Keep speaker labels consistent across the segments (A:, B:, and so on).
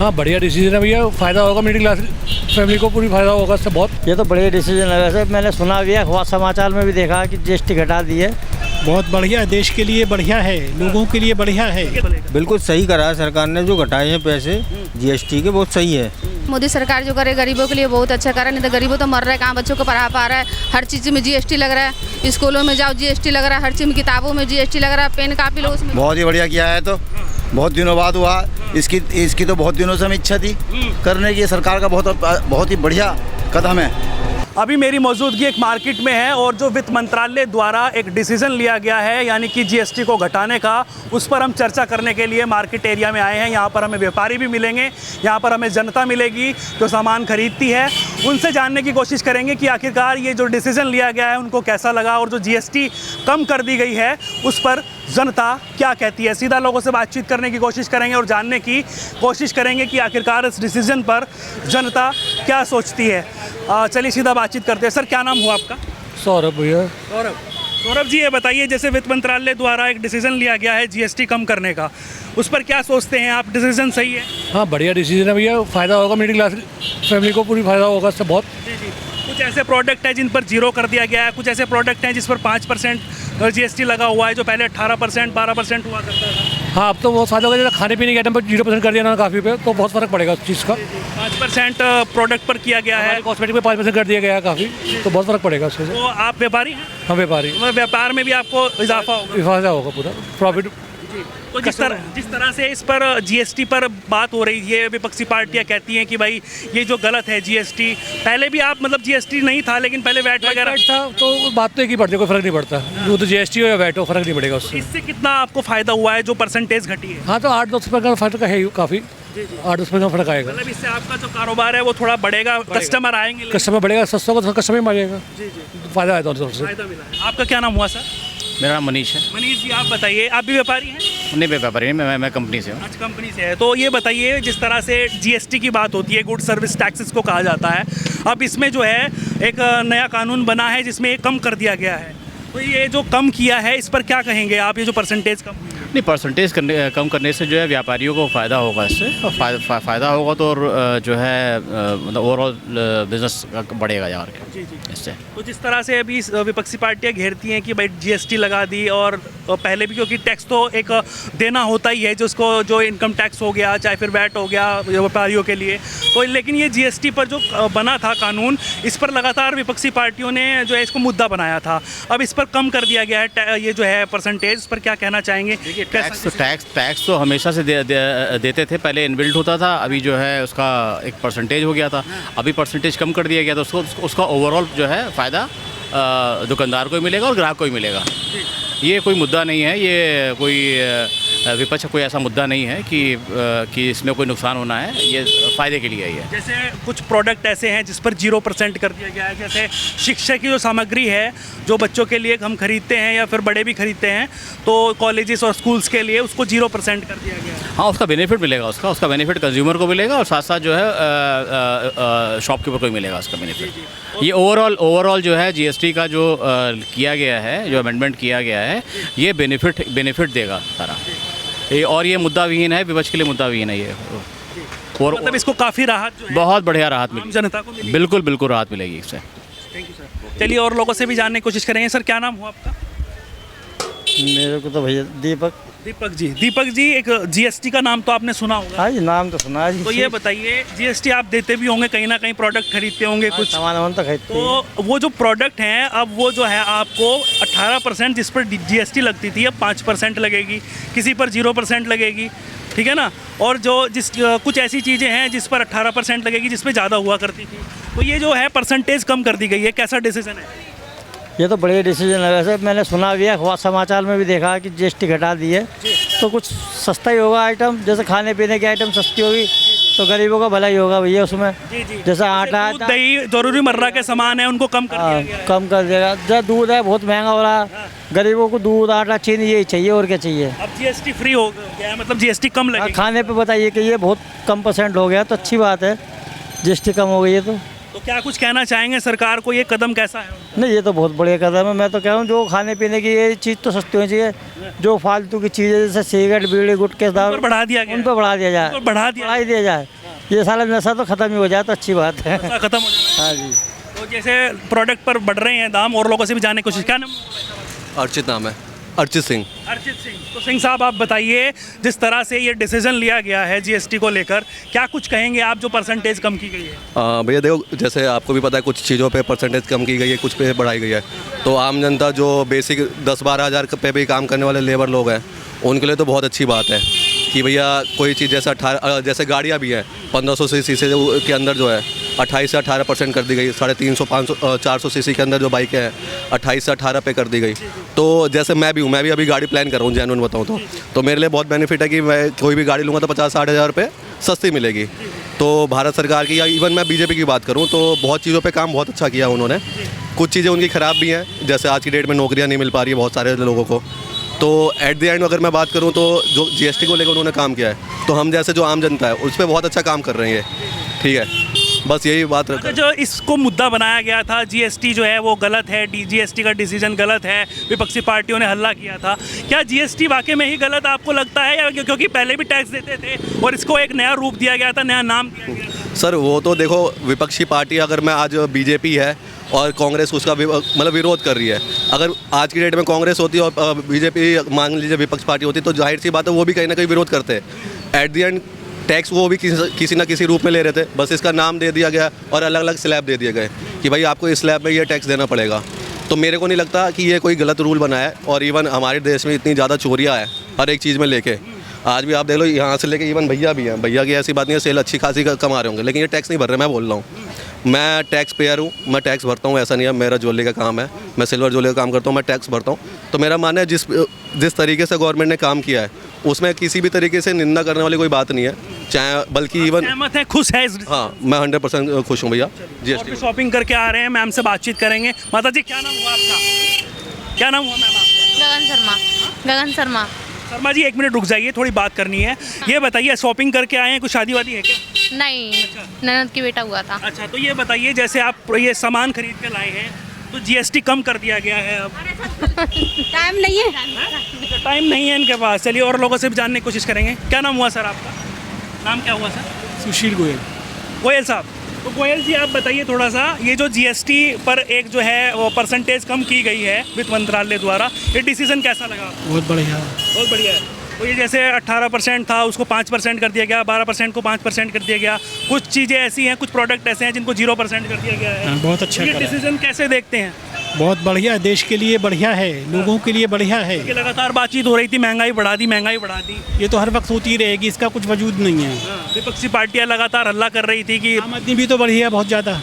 A: हाँ बढ़िया डिसीजन है भैया, फ़ायदा होगा मिडिल क्लास फैमिली को, पूरी फ़ायदा होगा इससे बहुत।
B: ये तो बढ़िया डिसीजन है। वैसे मैंने सुना भी है, अखबार समाचार में भी देखा कि जीएसटी घटा दी है।
C: बहुत बढ़िया, देश के लिए बढ़िया है, लोगों के लिए बढ़िया है।
D: बिल्कुल सही करा है सरकार ने, जो घटाए हैं पैसे जीएसटी के, बहुत सही है।
E: मोदी सरकार जो करे गरीबों के लिए बहुत अच्छा करे, नहीं तो गरीबों तो मर रहे हैं, कहाँ बच्चों को पढ़ा पा रहा है। हर चीज़ में जीएसटी लग रहा है, स्कूलों में जाओ जीएसटी लग रहा है, हर चीज़ में किताबों में जीएसटी लग रहा है, पेन कापी लो उसमें।
F: बहुत ही बढ़िया किया है, तो बहुत दिनों बाद हुआ। इसकी तो बहुत दिनों से हमें इच्छा थी करने की। सरकार का बहुत ही बढ़िया कदम है।
G: अभी मेरी मौजूदगी एक मार्केट में है और जो वित्त मंत्रालय द्वारा एक डिसीजन लिया गया है यानी कि जीएसटी को घटाने का, उस पर हम चर्चा करने के लिए मार्केट एरिया में आए हैं। यहाँ पर हमें व्यापारी भी मिलेंगे, यहाँ पर हमें जनता मिलेगी जो सामान खरीदती है। उनसे जानने की कोशिश करेंगे कि आखिरकार ये जो डिसीजन लिया गया है उनको कैसा लगा, और जो जीएसटी कम कर दी गई है उस पर जनता क्या कहती है। सीधा लोगों से बातचीत करने की कोशिश करेंगे और जानने की कोशिश करेंगे कि आखिरकार इस डिसीजन पर जनता क्या सोचती है। चलिए सीधा बातचीत करते हैं। सर, क्या नाम हुआ आपका?
A: सौरभ भैया।
G: सौरभ जी, ये बताइए, जैसे वित्त मंत्रालय द्वारा एक डिसीजन लिया गया है जीएसटी कम करने का, उस पर क्या सोचते हैं आप? डिसीजन सही है?
A: हाँ बढ़िया डिसीजन है भैया, फ़ायदा होगा मिडिल क्लास फैमिली को, पूरी फ़ायदा होगा इससे बहुत।
G: जी। कुछ ऐसे प्रोडक्ट हैं जिन पर जीरो कर दिया गया है, कुछ ऐसे प्रोडक्ट हैं जिस पर 5% जीएसटी लगा हुआ है, जो पहले 18% 12% हुआ करता था।
A: हाँ अब तो बहुत फ़ायदा होगा, जैसे खाने पीने के आइटम पर 0% कर दिया ना काफ़ी पे, तो बहुत फ़र्क पड़ेगा उस चीज़ का।
G: 5% प्रोडक्ट पर किया गया है,
A: कॉस्मेटिक में 5% कर दिया गया है काफ़ी, तो बहुत फ़र्क पड़ेगा उससे।
G: तो आप व्यापारी हैं?
A: हाँ व्यापारी।
G: व्यापार में भी आपको इजाफा होगा?
A: फ़ायदा होगा पूरा प्रॉफिट।
G: तो जिस तरह से इस पर जीएसटी पर बात हो रही है, विपक्षी पार्टियां कहती हैं कि भाई ये जो गलत है जीएसटी, पहले भी आप मतलब जीएसटी नहीं था लेकिन पहले वैट वगैरह
A: था, तो बात तो एक ही पड़ती है, कोई फ़र्क नहीं पड़ता। वो तो जीएसटी हो या वैट हो, फ़र्क नहीं पड़ेगा उससे।
G: इससे कितना आपको फ़ायदा हुआ है जो परसेंटेज घटी है?
A: हाँ तो 8-10% का फ़र्क है काफ़ी, 8-10% का फ़र्क आएगा।
G: मतलब इससे आपका जो कारोबार है वो थोड़ा बढ़ेगा, कस्टमर आएंगे,
A: कस्टमर बढ़ेगा, सस्ता होगा तो कस्टमर बढ़ेगा। फ़ायदा है दोनों से।
G: आपका क्या नाम हुआ सर?
H: मेरा नाम मनीष है।
G: मनीष जी, आप बताइए, आप भी व्यापारी हैं?
H: नहीं व्यापारी नहीं, मैं कंपनी से हूँ।
G: अच्छा, कंपनी से है। तो ये बताइए, जिस तरह से जीएसटी की बात होती है, गुड सर्विस टैक्सेस को कहा जाता है, अब इसमें जो है एक नया कानून बना है जिसमें ये कम कर दिया गया है, तो ये जो कम किया है इस पर क्या कहेंगे आप? ये जो परसेंटेज कम,
H: नहीं परसेंटेज कम करने से जो है व्यापारियों को फ़ायदा होगा इससे, और फ़ायदा होगा तो जो है मतलब ओवरऑल बिजनेस बढ़ेगा यार इससे।
G: तो जिस तरह से अभी विपक्षी पार्टियां घेरती हैं कि भाई जीएसटी लगा दी, और पहले भी क्योंकि टैक्स तो एक देना होता ही है, जिसको जो इनकम टैक्स हो गया, चाहे फिर वैट हो गया व्यापारियों के लिए, तो लेकिन ये जीएसटी पर जो बना था कानून, इस पर लगातार विपक्षी पार्टियों ने जो है इसको मुद्दा बनाया था। अब इस पर कम कर दिया गया है ये जो है परसेंटेज, इस पर क्या कहना चाहेंगे?
H: टैक्स तो हमेशा से देते थे, पहले इनबिल्ट होता था, अभी जो है उसका एक परसेंटेज हो गया था, अभी परसेंटेज कम कर दिया गया, तो उसका ओवरऑल जो है फ़ायदा दुकानदार को ही मिलेगा और ग्राहक को ही मिलेगा। ये कोई मुद्दा नहीं है, ये कोई विपक्ष कोई ऐसा मुद्दा नहीं है कि इसमें कोई नुकसान होना है, ये फ़ायदे के लिए ही है।
G: जैसे कुछ प्रोडक्ट ऐसे हैं जिस पर 0% कर दिया गया है, जैसे शिक्षा की जो सामग्री है जो बच्चों के लिए हम खरीदते हैं या फिर बड़े भी खरीदते हैं, तो कॉलेजेस और स्कूल्स के लिए उसको 0% कर दिया गया है।
H: हाँ, उसका बेनिफिट मिलेगा, उसका बेनिफिट कंज्यूमर को मिलेगा और साथ साथ जो है शॉपकीपर को ही मिलेगा उसका बेनिफिट। ये ओवरऑल जो है जीएसटी का जो किया गया है, जो अमेंडमेंट किया गया है, ये बेनिफिट देगा सारा। और ये मुद्दा विहीन है, विपक्ष के लिए मुद्दा विहीन है ये, और
G: मतलब इसको काफ़ी राहत जो है,
H: बहुत बढ़िया राहत मिलेगी
G: जनता को मिलेगी।
H: बिल्कुल राहत मिलेगी इससे।
G: Thank you sir. चलिए और लोगों से भी जानने की कोशिश करेंगे। सर, क्या नाम हुआ आपका?
B: मेरे को तो भैया
G: दीपक जी, एक जीएसटी का नाम तो आपने सुना होगा?
B: हाँ जी, नाम तो सुना है।
G: तो ये बताइए, जीएसटी आप देते भी होंगे, कहीं ना कहीं प्रोडक्ट खरीदते होंगे, कुछ
B: सामान तो खरीदते हैं।
G: तो वो जो प्रोडक्ट हैं, अब वो जो है आपको 18% जिस पर जीएसटी लगती थी, अब 5% लगेगी, किसी पर 0% लगेगी, ठीक है ना? और कुछ ऐसी चीज़ें हैं जिस पर 18% लगेगी, जिस पर ज़्यादा हुआ करती थी। तो ये जो है परसेंटेज कम कर दी गई है, कैसा डिसीजन है?
B: ये तो बढ़िया डिसीजन है। वैसे मैंने सुना भी है, अखबार समाचार में भी देखा कि जीएसटी घटा दी है, तो कुछ सस्ता ही होगा आइटम, जैसे खाने पीने की आइटम सस्ती होगी तो गरीबों का भला ही होगा भैया उसमें। जैसे आटा,
G: दही, जरूरी मर्रा के सामान है, उनको कम कर दिया गया है।
B: कम कर देगा। जैसे दूध है, बहुत महंगा हो रहा है, गरीबों को दूध, आटा, चीनी यही चाहिए, और क्या चाहिए।
G: अब जीएसटी फ्री हो गया, मतलब जीएसटी कम लगेगी।
B: खाने पे बताइए कि ये बहुत कम % हो गया, तो अच्छी बात है, जीएसटी कम हो गई है।
G: तो क्या कुछ कहना चाहेंगे सरकार को, ये कदम कैसा है?
B: नहीं, ये तो बहुत बढ़िया कदम है। मैं तो कह रहा हूँ जो खाने पीने की ये चीज़ तो सस्ती होनी चाहिए, जो फालतू की चीज़ें जैसे सिगरेट, बीड़ी, गुटखे, दारू
G: बढ़ा दिया गया,
B: उन पर बढ़ा दिया जाए,
G: बढ़ा दिया
B: जाए। ये साला नशा तो ख़त्म ही हो जाए तो अच्छी बात है।
G: नशा खत्म हो जाए।
B: हाँ जी।
G: तो जैसे प्रोडक्ट पर बढ़ रहे हैं दाम, और लोगों से भी जानने की कोशिश, क्या नाम?
I: अर्चित नाम है, अर्चित सिंह।
G: अर्चित सिंह। तो सिंह साहब आप बताइए, जिस तरह से ये डिसीजन लिया गया है जीएसटी को लेकर, क्या कुछ कहेंगे आप जो परसेंटेज कम की गई है?
I: भैया देखो, जैसे आपको भी पता है कुछ चीज़ों पे परसेंटेज कम की गई है, कुछ पे बढ़ाई गई है। तो आम जनता जो बेसिक 10-12 हज़ार पे भी काम करने वाले लेबर लोग हैं, उनके लिए तो बहुत अच्छी बात है कि भैया कोई चीज़ जैसा 18 जैसे गाड़ियाँ भी हैं 1500 सीसी के अंदर जो है 28 से 18% कर दी गई। 350, 500, 400 सीसी के अंदर जो बाइकें हैं 28 से 18 पे कर दी गई। तो जैसे मैं भी अभी गाड़ी प्लान कर रहा हूँ, जेन्युइन बताऊँ तो मेरे लिए बहुत बेनिफिट है कि मैं कोई भी गाड़ी लूँगा तो 50-60 हज़ार रुपये सस्ती मिलेगी। तो भारत सरकार की, या इवन मैं बीजेपी की बात करूँ तो बहुत चीज़ों पे काम बहुत अच्छा किया उन्होंने। कुछ चीज़ें उनकी ख़राब भी हैं, जैसे आज की डेट में नौकरियाँ नहीं मिल पा रही है बहुत सारे लोगों को। तो एट द एंड अगर मैं बात करूं तो जो जीएसटी को लेकर उन्होंने काम किया है, तो हम जैसे जो आम जनता है उस पर बहुत अच्छा काम कर रहे हैं। ठीक है, बस यही बात
G: अच्छा, जो इसको मुद्दा बनाया गया था जीएसटी जो है वो गलत है, जीएसटी का डिसीजन गलत है, विपक्षी पार्टियों ने हल्ला किया था। क्या जीएसटी वाकई में ही गलत आपको लगता है, या क्योंकि पहले भी टैक्स देते थे और इसको एक नया रूप दिया गया था, नया नाम दिया गया था?
I: सर वो तो देखो, विपक्षी पार्टी अगर मैं आज बीजेपी है और कांग्रेस उसका मतलब विरोध कर रही है, अगर आज की डेट में कांग्रेस होती और बीजेपी मान लीजिए विपक्ष पार्टी होती, तो जाहिर सी बात है वो भी कहीं ना कहीं विरोध करते हैं। एट द एंड टैक्स वो भी किसी ना किसी रूप में ले रहे थे, बस इसका नाम दे दिया गया और अलग अलग स्लैब दे दिए गए कि भाई आपको इस स्लैब में ये टैक्स देना पड़ेगा। तो मेरे को नहीं लगता कि ये कोई गलत रूल बना है। और इवन हमारे देश में इतनी ज़्यादा चोरियाँ है हर एक चीज़ में लेके, आज भी आप देख लो यहाँ से लेके इवन भैया भी हैं, भैया की ऐसी बात नहीं है, सेल अच्छी खासी कमा रहे होंगे, लेकिन ये टैक्स नहीं भर रहे। मैं बोल रहा हूँ, मैं टैक्स पेयर हूँ, मैं टैक्स भरता हूँ, ऐसा नहीं है। मेरा ज्वेलरी का काम है, मैं सिल्वर ज्वेलरी का काम करता हूँ, मैं टैक्स भरता हूँ। तो मेरा मानना है जिस तरीके से गवर्नमेंट ने काम किया है उसमें किसी भी तरीके से निंदा करने वाली कोई बात नहीं है, चाहे बल्कि इवन
G: सहमत है, खुश है?
I: हाँ, मैं 100% खुश हूँ भैया। जीएसटी
G: शॉपिंग करके आ रहे हैं, मैम से बातचीत करेंगे। माता जी, क्या नाम हुआ आपका? क्या नाम हुआ मैम आपका?
J: गगन शर्मा। गगन शर्मा।
G: शर्मा जी, 1 मिनट रुक जाइए, थोड़ी बात करनी है। ये बताइए, शॉपिंग करके आए हैं, कुछ शादी वादी है क्या?
J: नहीं, ननद की बेटा हुआ था।
G: अच्छा, तो ये बताइए, जैसे आप ये सामान खरीद के लाए हैं तो जीएसटी कम कर दिया गया है अब।
J: टाइम नहीं है।
G: टाइम नहीं है इनके पास। चलिए और लोगों से भी जानने की कोशिश करेंगे। क्या नाम हुआ सर आपका? नाम क्या हुआ सर?
C: सुशील गोयल।
G: गोयल साहब, तो गोयल जी आप बताइए थोड़ा सा, ये जो जीएसटी पर एक जो है वो परसेंटेज कम की गई है वित्त मंत्रालय द्वारा, ये डिसीजन कैसा लगा?
C: बहुत बढ़िया।
G: बहुत बढ़िया है। तो ये जैसे 18% था उसको 5% कर दिया गया, 12% को 5% कर दिया गया। कुछ चीज़ें ऐसी हैं, कुछ प्रोडक्ट ऐसे हैं जिनको 0% कर दिया गया है।
C: बहुत अच्छा
G: ये
C: करा है।
G: डिसीजन कैसे देखते हैं?
C: बहुत बढ़िया, देश के लिए बढ़िया है, लोगों के लिए बढ़िया है।
G: कि लगातार बातचीत हो रही थी, महंगाई बढ़ा दी, महंगाई बढ़ा दी।
C: ये तो हर वक्त होती रहेगी, इसका कुछ वजूद नहीं है।
G: विपक्षी पार्टियां लगातार हल्ला कर रही थी कि
C: आमदनी भी तो बढ़ी है बहुत ज़्यादा,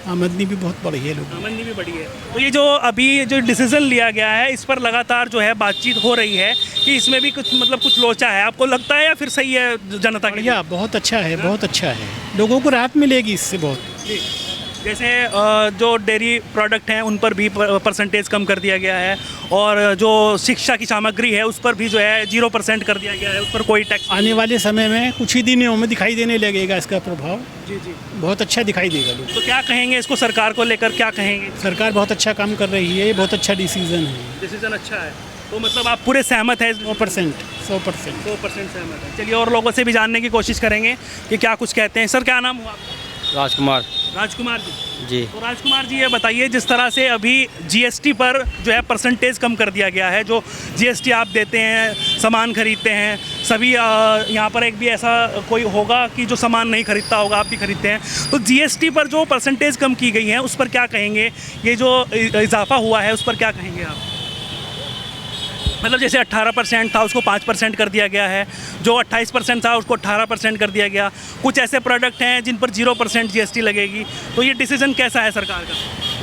C: आमदनी भी बहुत बढ़ी है लोगों की।
G: आमदनी भी बढ़ी है। तो ये जो अभी जो डिसीजन लिया गया है, इस पर लगातार जो है बातचीत हो रही है कि इसमें भी कुछ मतलब कुछ लोचा है, आपको लगता है या फिर सही है जनता के लिए?
C: बढ़िया, बहुत अच्छा है, बहुत अच्छा है, लोगों को राहत मिलेगी इससे बहुत।
G: जैसे जो डेयरी प्रोडक्ट हैं उन पर भी परसेंटेज कम कर दिया गया है, और जो शिक्षा की सामग्री है उस पर भी जो है 0% कर दिया गया है, उस पर कोई टैक्स।
C: आने वाले समय में कुछ ही दिनों में दिखाई देने लगेगा इसका प्रभाव।
G: जी जी,
C: बहुत अच्छा दिखाई देगा लोग।
G: तो क्या कहेंगे इसको, सरकार को लेकर क्या कहेंगे?
C: सरकार बहुत अच्छा काम कर रही है, ये बहुत अच्छा डिसीजन है।
G: डिसीजन अच्छा है, तो मतलब आप पूरे सहमत हैं?
C: 100%
G: 100% सहमत है। चलिए और लोगों से भी जानने की कोशिश करेंगे कि क्या कुछ कहते हैं। सर, क्या नाम हुआ आपका?
B: राजकुमार
G: राजकुमार जी।
B: जी।
G: तो राजकुमार जी, ये बताइए, जिस तरह से अभी जीएसटी पर जो है परसेंटेज कम कर दिया गया है, जो जीएसटी आप देते हैं, सामान खरीदते हैं, सभी यहाँ पर एक भी ऐसा कोई होगा कि जो सामान नहीं खरीदता होगा, आप भी खरीदते हैं, तो जीएसटी पर जो परसेंटेज कम की गई है उस पर क्या कहेंगे? ये जो इजाफा हुआ है उस पर क्या कहेंगे आप? मतलब जैसे 18% था उसको 5% कर दिया गया है, जो 28% था उसको 18% कर दिया गया। कुछ ऐसे प्रोडक्ट हैं जिन पर 0% जीएसटी लगेगी। तो ये डिसीजन कैसा है सरकार का?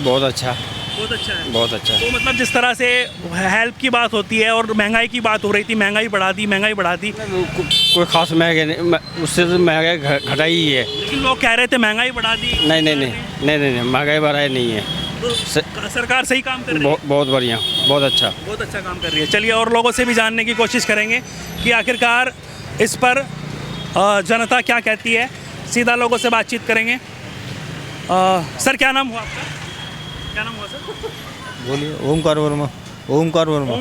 B: बहुत अच्छा,
G: बहुत अच्छा है।
B: बहुत अच्छा।
G: तो मतलब जिस तरह से हेल्प की बात होती है और महंगाई की बात हो रही थी, महंगाई बढ़ा दी, महंगाई बढ़ा दी।
B: कोई खास महंगे नहीं, उससे तो महंगाई घटाई ही है।
G: लेकिन लोग कह रहे थे महंगाई बढ़ा दी।
B: नहीं, महंगाई बढ़ाई नहीं है।
G: तो सरकार सही काम कर रही है।
B: बहुत बढ़िया, बहुत अच्छा
G: काम कर रही है। चलिए और लोगों से भी जानने की कोशिश करेंगे कि आखिरकार इस पर जनता क्या कहती है। सीधा लोगों से बातचीत करेंगे। सर, क्या नाम हुआ आपका? क्या नाम हुआ सर?
D: बोलिए। ओमकार वर्मा। ओमकार वर्मा।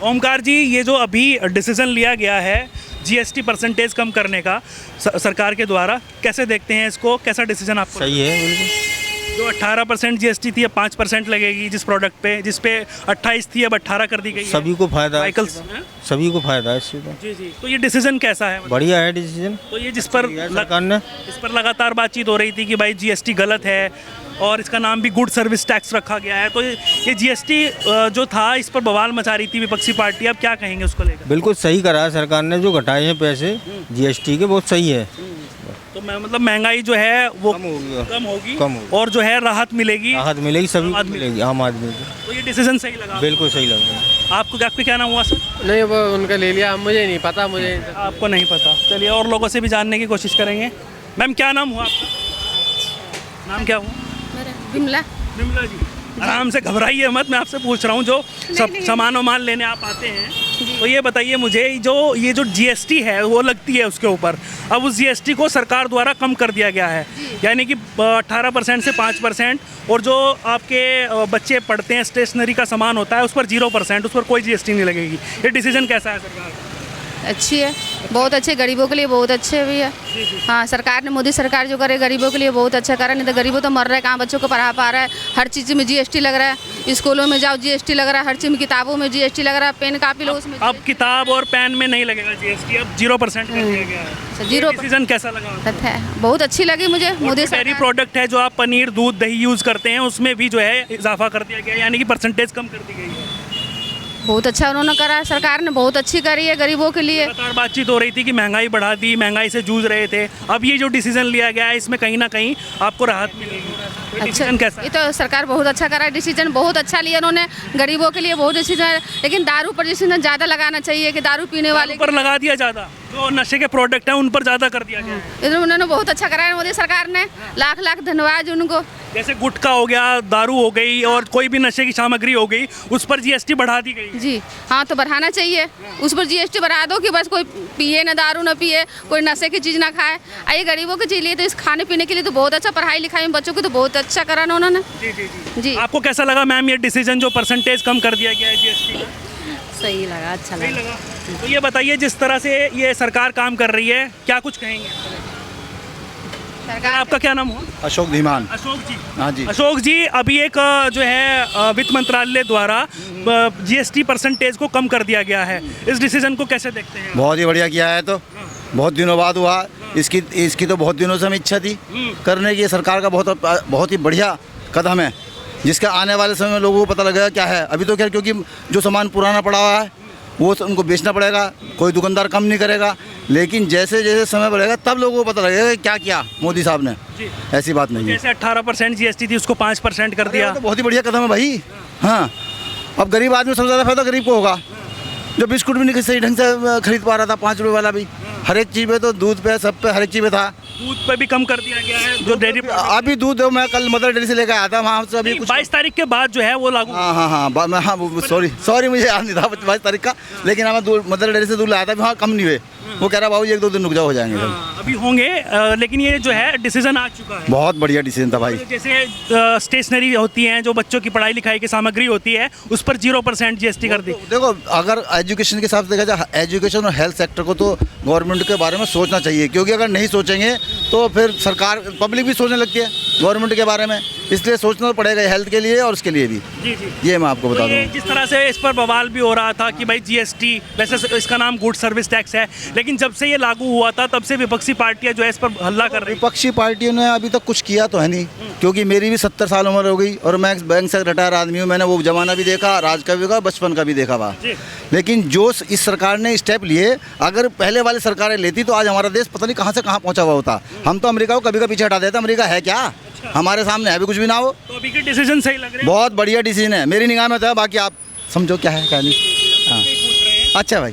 G: ओमकार जी, ये जो अभी डिसीजन लिया गया है जीएसटी परसेंटेज कम करने का सरकार के द्वारा, कैसे देखते हैं इसको, कैसा डिसीजन आपको?
D: सही है बिल्कुल।
G: जो 18% जीएसटी थी अब 5% लगेगी जिस प्रोडक्ट पे, जिस पे 28 थी अब 18 कर दी गई है।
D: सभी को फायदा है,
G: व्हीकल्स,
D: सभी को फायदा है इससे तो।
G: जी जी। तो ये डिसीजन कैसा है?
D: बढ़िया है डिसीजन।
G: तो ये जिस पर
D: सरकार ने
G: इस पर लगातार बातचीत हो रही थी कि भाई जीएसटी गलत है और इसका नाम भी गुड सर्विस टैक्स रखा गया है, तो ये जीएसटी जो था इस पर बवाल मचा रही थी विपक्षी पार्टी, अब क्या कहेंगे उसको लेकर?
D: बिल्कुल सही करा है सरकार ने, जो घटाए हैं पैसे जीएसटी के, बहुत सही है।
G: तो मतलब महंगाई जो है वो
D: कम होगी
G: और जो है राहत मिलेगी,
D: सभी को मिलेगी, आम आदमी को।
G: तो ये डिसीजन सही लगा?
D: बिल्कुल सही लगा।
G: आपको क्या नाम हुआ सर?
K: नहीं, वो उनका ले लिया, मुझे नहीं पता, मुझे
G: आपको नहीं पता। चलिए और लोगों से भी जानने की कोशिश करेंगे। मैम क्या नाम हुआ आपका? नाम क्या हुआ?
E: बिमला।
G: बिमला जी, आराम से घबराइए मत, मैं आपसे पूछ रहा हूँ जो सामान वामान लेने आप आते हैं, तो ये बताइए मुझे, ये जो जीएसटी है वो लगती है उसके ऊपर, अब उस जीएसटी को सरकार द्वारा कम कर दिया गया है, यानी कि 18% से 5%, और जो आपके बच्चे पढ़ते हैं स्टेशनरी का सामान होता है उस पर 0%, उस पर कोई जीएसटी नहीं लगेगी। ये डिसीजन कैसा है सरकार का?
E: अच्छी है, बहुत अच्छे, गरीबों के लिए बहुत अच्छे भी है। हाँ, सरकार ने, मोदी सरकार जो करे गरीबों के लिए बहुत अच्छा करा, नहीं तो गरीबों तो मर रहे हैं, कहाँ बच्चों को पढ़ा पा रहा है। हर चीज़ में जीएसटी लग रहा है, स्कूलों में जाओ जीएसटी लग रहा है, हर चीज़ में, किताबों में जीएसटी लग रहा है, पेन कापी लो उसमें।
G: अब किताब और पेन में नहीं लगेगा जीएसटी, अब 0% कर दिया गया है।
E: 0
G: डिसीजन कैसा लगा?
E: बहुत अच्छी लगी मुझे। मोदी
G: डेयरी प्रोडक्ट है जो आप पनीर, दूध, दही यूज़ करते हैं, उसमें भी जो है इजाफा कर दिया गया है, यानी कि परसेंटेज कम कर दी गई है।
E: बहुत अच्छा उन्होंने करा, सरकार ने बहुत अच्छी करी है गरीबों के लिए।
G: लगातार बातचीत हो रही थी कि महंगाई बढ़ा दी, महंगाई से जूझ रहे थे, अब ये जो डिसीजन लिया गया है इसमें कहीं ना कहीं आपको राहत मिलेगी। डिसीजन कैसा?
E: ये तो सरकार बहुत अच्छा करा है, डिसीजन बहुत अच्छा लिया उन्होंने, गरीबों के लिए बहुत डिसीजन। लेकिन दारू पर डिसीजन ज़्यादा लगाना चाहिए कि दारू पीने वाले
G: पर लगा दिया ज़्यादा, जो नशे के प्रोडक्ट हैं उन पर ज़्यादा कर दिया गया।
E: उन्होंने बहुत अच्छा करा है मोदी सरकार ने, लाख लाख धन्यवाद उनको।
G: जैसे गुटखा हो गया, दारू हो गई और कोई भी नशे की सामग्री हो गई, उस पर जीएसटी बढ़ा दी गई।
E: जी हाँ, तो बढ़ाना चाहिए, उस पर जीएसटी बढ़ा दो कि बस कोई पिए ना, दारू ना पिए, कोई नशे की चीज़ ना खाए। ये गरीबों के लिए तो, इस खाने पीने के लिए तो बहुत अच्छा, पढ़ाई लिखाई में बच्चों को तो बहुत अच्छा करा ना उन्होंने।
G: जी जी जी जी। आपको कैसा लगा मैम ये डिसीजन जो परसेंटेज कम कर दिया गया है जीएसटी का?
J: सही लगा, अच्छा लगा।
G: तो ये बताइए, जिस तरह से ये सरकार काम कर रही है, क्या कुछ कहेंगे? सरकार, आपका क्या नाम हुआ?
F: अशोक धीमान।
G: अशोक जी।
F: हाँ जी।
G: अशोक जी, अभी एक जो है वित्त मंत्रालय द्वारा जीएसटी परसेंटेज को कम कर दिया गया है, इस डिसीजन को कैसे देखते हैं?
F: बहुत ही बढ़िया किया है, तो बहुत दिनों बाद हुआ, इसकी तो बहुत दिनों से हमें इच्छा थी करने की। सरकार का बहुत ही बढ़िया कदम है, जिसका आने वाले समय में लोगों को पता लगेगा क्या है। अभी तो खैर क्योंकि जो सामान पुराना पड़ा हुआ है वो उनको बेचना पड़ेगा, कोई दुकानदार कम नहीं करेगा, लेकिन जैसे जैसे समय बढ़ेगा तब लोगों को पता लगेगा क्या किया मोदी साहब ने। ऐसी बात नहीं है।
G: जैसे 18% जीएसटी थी उसको 5% कर दिया,
F: तो बहुत ही बढ़िया कदम है भाई। हाँ, अब गरीब आदमी सबसे ज़्यादा फायदा गरीब को होगा, जो बिस्कुट भी नहीं सही ढंग से खरीद पा रहा था, 5 रुपये वाला भी, हर एक चीज़ पे, तो दूध पे, सब पे, हर एक चीज़ पे था।
G: दूध पे भी कम कर दिया गया है, जो डेयरी
F: अभी दूध मैं कल मदर डेयरी से लेकर आया था, वहाँ से अभी कुछ
G: 22 तारीख के बाद जो है वो लागू।
F: हाँ, सॉरी मुझे याद नहीं था 22 तारीख का, लेकिन मैं मदर डेयरी से दूध लाया था, वहाँ कम नहीं हुए। वो कह रहा बाबू 1-2 दिन रुक जाओ, हो जाएंगे।
G: अभी होंगे, लेकिन ये जो है डिसीजन आ चुका है।
F: बहुत बढ़िया डिसीजन था भाई।
G: जैसे स्टेशनरी होती हैं, जो बच्चों की पढ़ाई लिखाई की सामग्री होती है, उस पर 0% जीएसटी कर दी।
F: देखो, अगर एजुकेशन के हिसाब से देखा जाए, एजुकेशन और हेल्थ सेक्टर को तो गवर्नमेंट के बारे में सोचना चाहिए, क्योंकि अगर नहीं सोचेंगे तो फिर सरकार, पब्लिक भी सोचने लगती है गवर्नमेंट के बारे में, इसलिए सोचना पड़ेगा हेल्थ के लिए और उसके लिए भी।
G: जी जी,
F: ये मैं आपको बता दूँ।
G: जिस तरह से इस पर बवाल भी हो रहा था कि भाई जीएसटी, वैसे इसका नाम गुड सर्विस टैक्स है, लेकिन जब से ये लागू हुआ था तब से विपक्षी पार्टियां जो है इस पर हल्ला कर रही।
F: विपक्षी पार्टियों ने अभी तक कुछ किया तो है नहीं, क्योंकि मेरी भी 70 साल उम्र हो गई और मैं बैंक से रिटायर आदमी हूँ। मैंने वो जमाना भी देखा, राज का भी देखा, बचपन का भी देखा हुआ। लेकिन जो इस सरकार ने स्टेप लिए, अगर पहले वाली सरकारें लेती तो आज हमारा देश पता नहीं कहाँ से कहाँ पहुँचा हुआ होता। हम तो अमेरिका को कभी का पीछे हटा देते। अमेरिका है क्या? हमारे सामने है भी कुछ भी ना हो।
G: तो अभी के डिसीजन सही लग रहे हैं?
F: बहुत बढ़िया डिसीजन है मेरी निगाह में, तो है, बाकी आप समझो क्या है क्या नहीं। हाँ, अच्छा भाई।